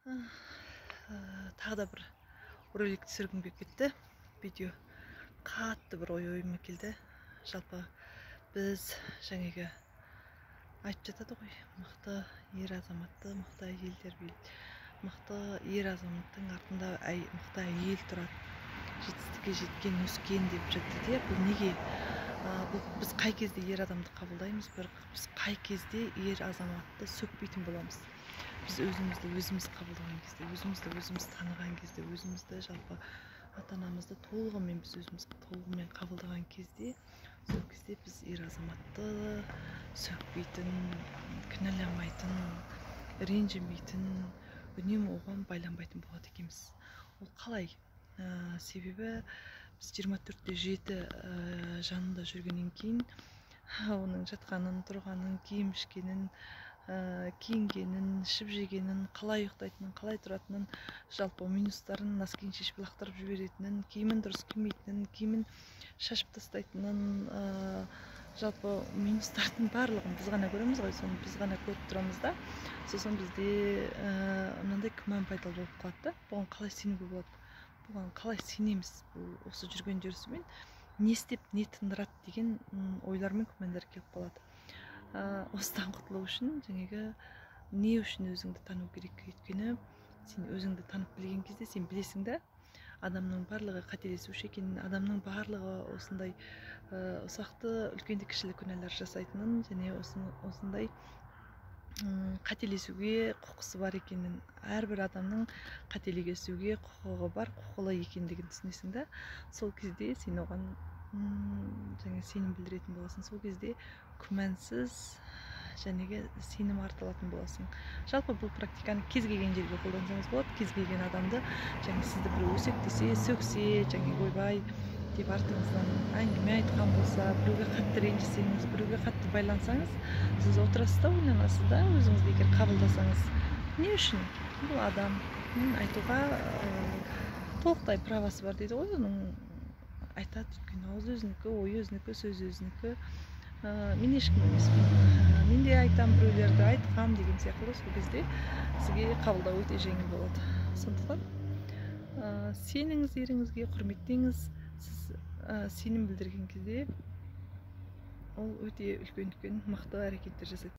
Тағы да бір ролик түсіргім келіп кетті. Видео қатты бір ойыма келді. Жалпы біз жаңағы айтып жатады ғой, мықты ер азаматты мықты әйелдер билейді. Мықты ер азаматтың артында мықты әйел тұрады. Жетістікке жеткен, өскен деп жатты. Бұл неге? Біз қай кезде ер адамды қабылдаймыз, біз қай кезде ер азаматты сөкпейтін боламыз. Біз өзімізді өзіміз қабылдаған кезде, өзімізді өзіміз таныған кезде, өзімізді жалпы ата-анамызды толығымен біз өзіміз толығымен қабылдаған кезде, сол кезде біз ер азаматты сөкпейтін, кінәламайтын, ренжімейтін, үнемі оған байланбайтын болады екенбіз. Ол қалай? Себебі біз 24/7 жанында жүргеннен кейін оның жатқанын, тұрғанын, киім ішкенін, киінгенін, ішіп жегенін, қалай ұйықтайтынын, қалай тұратынын, жалпы минустарын носкиін шешіп лақтырып жіберетінін, киімін дұрыс кимейтінін, киімін шашып тастайтынын, жалпы минустардың барлығын біз ғана көреміз ғой, соны біз ғана көріп тұрамыз да. Сосын бізде мынандай күмән пайда болып қалады да. Бұған қалай сенуге болады? Бұған қалай сенеміз? Осы жүрген жүрісімен не істеп, не тындырады деген ойлар мен күмәндар келіп қалады. Осыдан құтылу үшін жаңағы не үшін өзіңді тану керек? Өйткені сен өзіңді танып білген кезде сен білесің да, адамның барлығы қателесуші екенін, адамның барлығы осындай ұсақты, үлкенді кішілі күнәлар жасайтынын, және осындай қателесуге құқысы бар екенін, әрбір адамның қателесуге құқығы бар, құқылы екендігін түсінесің да. Сол кезде сен оған сенім білдіретін боласың. Сол кезде күмәнсіз жәнеге сенім артылатын боласың. Жалпы бұл практиканы кез келген жерге қолдансаңыз болады. Кез келген адамды сізді бір өсектесе, сөксе, ойбай деп артыңыздан әңгіме айтқан болса, біреуге қатты ренжісеңіз, біреуге қатты байлансаңыз, сіз отырасыз да, ойланасыз да, өзіңізді егер қабылдасаңыз, не үшін? Бұл адам айтуға толықтай правасы бар дейді ғой, оның айтады, өйткені ауыз өзінікі, ой өзінікі, сөз өзінікі. Мен ешкім емеспін, мен де айтам, біреулерді айтқам деген сияқты. Сол кезде сізге қабылдау өте жеңіл болады. Сондықтан сеніңіз еріңізге, құрметтеңіз. Сіз сенім білдірген кезде ол өте үлкен мықты әрекеттер жасайды.